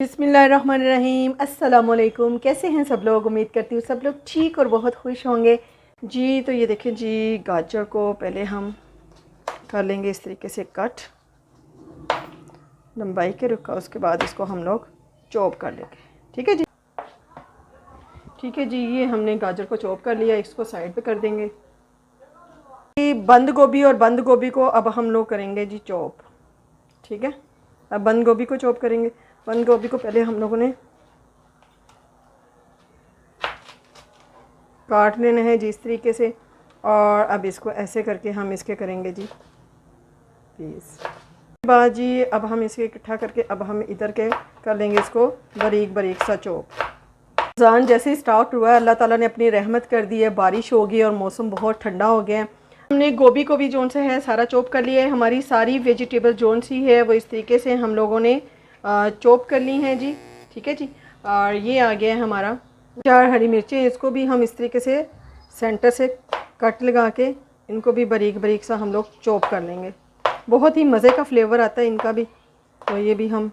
बिस्मिल्लाहिर्रहमानिर्रहीम। अस्सलामुअलैकुम। कैसे हैं सब लोग? उम्मीद करती हूँ सब लोग ठीक और बहुत खुश होंगे जी। तो ये देखें जी, गाजर को पहले हम कर लेंगे इस तरीके से कट लंबाई के रुखा, उसके बाद इसको हम लोग चॉप कर लेंगे। ठीक है जी, ठीक है जी। ये हमने गाजर को चॉप कर लिया, इसको साइड पे कर देंगे। बंद गोभी और बंद गोभी को अब हम लोग करेंगे जी चॉप। ठीक है, अब बंद गोभी को चॉप करेंगे। बंद गोभी को पहले हम लोगों ने काट लेना है जी इस तरीके से, और अब इसको ऐसे करके हम इसके करेंगे जी पीस। बाद जी अब हम इसे इकट्ठा करके अब हम इधर के कर लेंगे इसको बारीक बारीक सा चॉप। रमज़ान जैसे ही स्टार्ट हुआ है, अल्लाह ताला ने अपनी रहमत कर दी है, बारिश हो गई और मौसम बहुत ठंडा हो गया है। हमने गोभी को भी जोन से है सारा चॉप कर लिया है। हमारी सारी वेजिटेबल जोन सी है वो इस तरीके से हम लोगों ने चॉप कर ली हैं जी। ठीक है जी, और ये आ गया है हमारा 4 हरी मिर्चें। इसको भी हम इस तरीके से सेंटर से कट लगा के इनको भी बारीक बारीक सा हम लोग चॉप कर लेंगे। बहुत ही मज़े का फ्लेवर आता है इनका भी, तो ये भी हम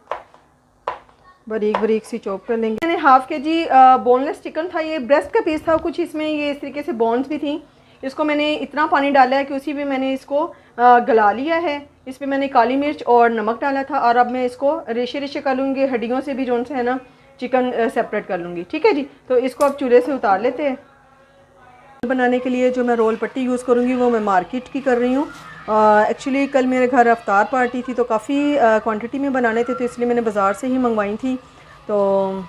बारीक बारीक सी चॉप कर लेंगे। मैंने हाफ़ के जी बोनलेस चिकन था, ये ब्रेस्ट का पीस था कुछ, इसमें ये इस तरीके से बोन्स भी थी। इसको मैंने इतना पानी डाला है कि उसी में मैंने इसको गला लिया है। इस पर मैंने काली मिर्च और नमक डाला था, और अब मैं इसको रेशे रेशे कर लूँगी, हड्डियों से भी जोन से है ना चिकन सेपरेट कर लूँगी। ठीक है जी, तो इसको अब चूल्हे से उतार लेते हैं। बनाने के लिए जो मैं रोल पट्टी यूज़ करूँगी वो मैं मार्केट की कर रही हूँ। एक्चुअली कल मेरे घर अफ्तार पार्टी थी, तो काफ़ी क्वांटिटी में बनाने थे, तो इसलिए मैंने बाज़ार से ही मंगवाई थी। तो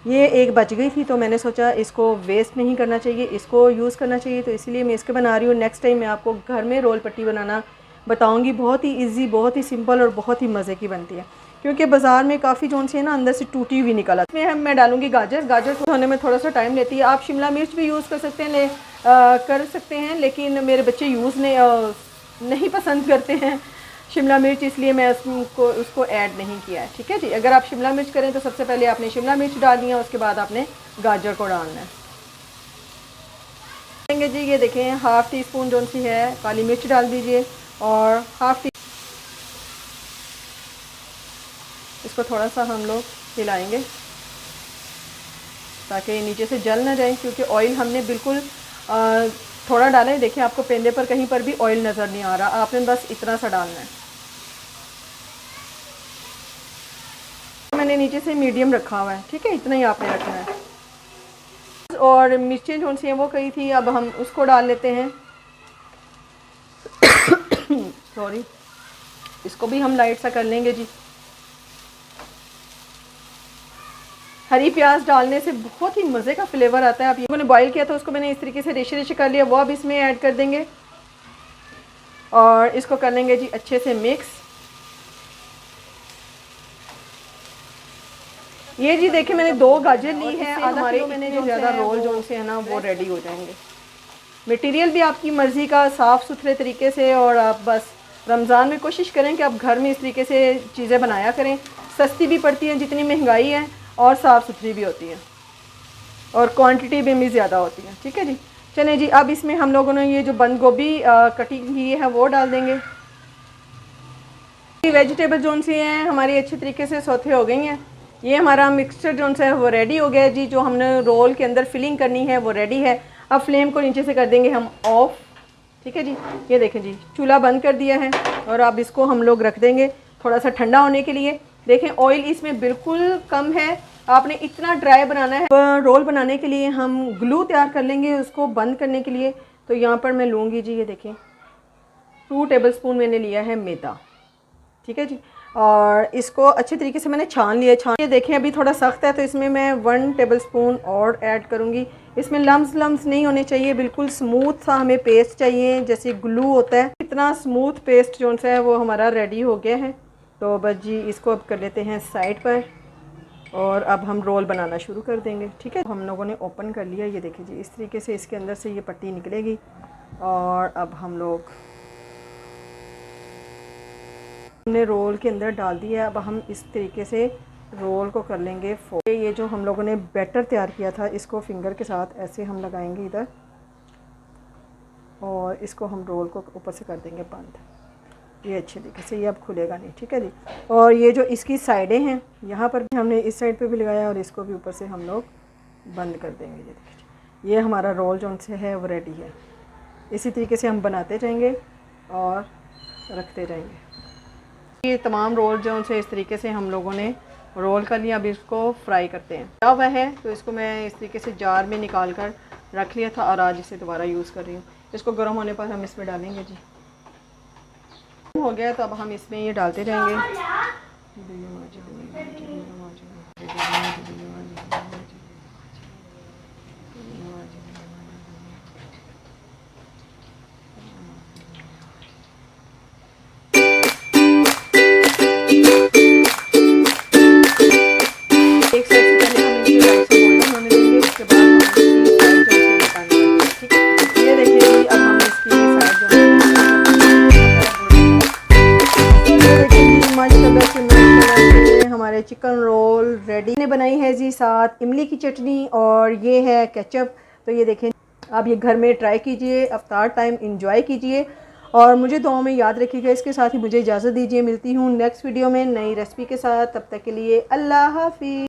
ये एक बच गई थी, तो मैंने सोचा इसको वेस्ट नहीं करना चाहिए, इसको यूज़ करना चाहिए, तो इसलिए मैं इसके बना रही हूँ। नेक्स्ट टाइम मैं आपको घर में रोल पट्टी बनाना बताऊँगी। बहुत ही ईजी, बहुत ही सिंपल और बहुत ही मज़े की बनती है, क्योंकि बाज़ार में काफ़ी जोन से है ना अंदर से टूटी हुई निकल आती है। मैं डालूँगी गाजर। गाजर को होने में थोड़ा सा टाइम लेती है। आप शिमला मिर्च भी यूज़ कर सकते हैं, कर सकते हैं, लेकिन मेरे बच्चे यूज़ नहीं पसंद करते हैं शिमला मिर्च, इसलिए मैं उसको ऐड नहीं किया है। ठीक है जी, अगर आप शिमला मिर्च करें तो सबसे पहले आपने शिमला मिर्च डालनी है, उसके बाद आपने गाजर को डालना है जी। ये देखें, हाफ़ टी स्पून जो सी है काली मिर्च डाल दीजिए, और हाफ़ टी, इसको थोड़ा सा हम लोग हिलाएंगे ताकि नीचे से जल ना जाए, क्योंकि ऑयल हमने बिल्कुल थोड़ा डाला है। देखिए, आपको पेंदे पर कहीं पर भी ऑयल नज़र नहीं आ रहा, आपने बस इतना सा डालना है। मैंने नीचे से मीडियम रखा हुआ है, ठीक है, इतना ही आपने रखना है। और मिर्चें जो सी हैं वो कही थी, अब हम उसको डाल लेते हैं। सॉरी, इसको भी हम लाइट सा कर लेंगे जी। हरी प्याज डालने से बहुत ही मज़े का फ्लेवर आता है। आप ये मैंने बॉईल किया था, उसको मैंने इस तरीके से रेशे रेशे कर लिया, वो अब इसमें ऐड कर देंगे और इसको कर लेंगे जी अच्छे से मिक्स। ये जी देखिए, मैंने 2 गाजर ली है, हमारे मैंने जो ज़्यादा रोल जो से है ना वो रेडी हो जाएंगे। मटेरियल भी आपकी मर्ज़ी का, साफ़ सुथरे तरीके से, और आप बस रमज़ान में कोशिश करें कि आप घर में इस तरीके से चीज़ें बनाया करें। सस्ती भी पड़ती हैं जितनी महंगाई है, और साफ़ सुथरी भी होती है, और क्वांटिटी में भी ज़्यादा होती है। ठीक है जी, चलें जी, अब इसमें हम लोगों ने ये जो बंद गोभी कटिंग की है वो डाल देंगे। वेजिटेबल जोन सी हैं हमारी अच्छे तरीके से सौथे हो गई हैं। ये हमारा मिक्सचर जोन सा है वो रेडी हो गया है जी। जो हमने रोल के अंदर फिलिंग करनी है वो रेडी है। अब फ्लेम को नीचे से कर देंगे हम ऑफ। ठीक है जी, ये देखें जी, चूल्हा बंद कर दिया है, और अब इसको हम लोग रख देंगे थोड़ा सा ठंडा होने के लिए। देखें, ऑयल इसमें बिल्कुल कम है, आपने इतना ड्राई बनाना है। रोल बनाने के लिए हम ग्लू तैयार कर लेंगे उसको बंद करने के लिए। तो यहाँ पर मैं लूँगी जी, ये देखें 2 टेबलस्पून मैंने लिया है मैदा। ठीक है जी, और इसको अच्छे तरीके से मैंने छान लिया। ये देखें अभी थोड़ा सख्त है, तो इसमें मैं 1 टेबलस्पून और ऐड करूँगी। इसमें लम्स नहीं होने चाहिए, बिल्कुल स्मूथ सा हमें पेस्ट चाहिए, जैसे ग्लू होता है। इतना स्मूथ पेस्ट जो सा है वो हमारा रेडी हो गया है। तो बस जी, इसको अब कर लेते हैं साइड पर, और अब हम रोल बनाना शुरू कर देंगे। ठीक है, हम लोगों ने ओपन कर लिया। ये देखिए जी, इस तरीके से इसके अंदर से ये पट्टी निकलेगी, और अब हम लोग हमने रोल के अंदर डाल दिया है। अब हम इस तरीके से रोल को कर लेंगे फोल्ड। ये जो हम लोगों ने बैटर तैयार किया था, इसको फिंगर के साथ ऐसे हम लगाएंगे इधर, और इसको हम रोल को ऊपर से कर देंगे बंद। ये अच्छे तरीके से, ये अब खुलेगा नहीं, ठीक है जी। और ये जो इसकी साइडें हैं, यहाँ पर भी हमने इस साइड पे भी लगाया और इसको भी ऊपर से हम लोग बंद कर देंगे। ये देखिए, ये हमारा रोल जो से है वो रेडी है। इसी तरीके से हम बनाते जाएंगे और रखते जाएंगे। ये तमाम रोल जो से इस तरीके से हम लोगों ने रोल कर लिया। अब इसको फ्राई करते हैं। क्या हुआ है तो इसको मैं इस तरीके से जार में निकाल कर रख लिया था और आज इसे दोबारा यूज़ कर रही हूँ। इसको गर्म होने पर हम इसमें डालेंगे जी। हो गया तो अब हम इसमें ये डालते जाएंगे। एक साइड से पहले हम इसे लाइट से गोल्डन होने देंगे, उसके बाद हम इसकी साइड जो है निकाल लेंगे, ठीक है। ये देखिए जी, अब हम इसकी साइड जो है हमारे चिकन रोल रेडी ने बनाई है जी, साथ इमली की चटनी और ये है केचप। तो ये देखें, आप ये घर में ट्राई कीजिए, अफ्तार टाइम इंजॉय कीजिए और मुझे दुआओं में याद रखिएगा। इसके साथ ही मुझे इजाज़त दीजिए, मिलती हूँ नेक्स्ट वीडियो में नई रेसिपी के साथ। तब तक के लिए अल्लाह हाफिज़।